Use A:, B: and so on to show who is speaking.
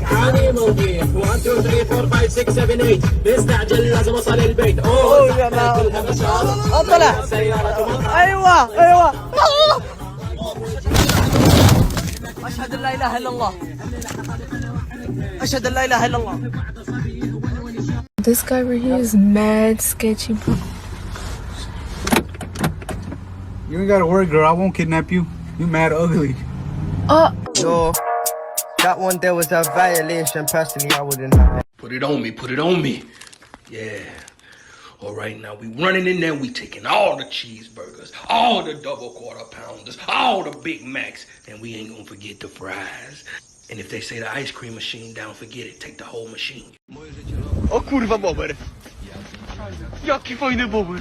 A: عاني موجي 1 2 3 4 5 6 7 8 بيستعجل لازم اوصل البيت اوه يا جماعه طلع ايوه اشهد ان لا اله الا الله اشهد ان لا اله الا الله.
B: This guy right here is mad sketchy, bro.
C: You ain't gotta worry, girl. I won't kidnap you. You mad ugly.
D: Yo, that one there was a violation. Personally, I wouldn't have it.
E: Put it on me. Yeah. All right, now we running in there, we taking all the cheeseburgers, all the double quarter pounders, all the Big Macs, and we ain't gonna forget the fries. And if they say the ice cream machine down, forget it, take the whole machine.
F: O kurwa, bober. Jaki fajny bober.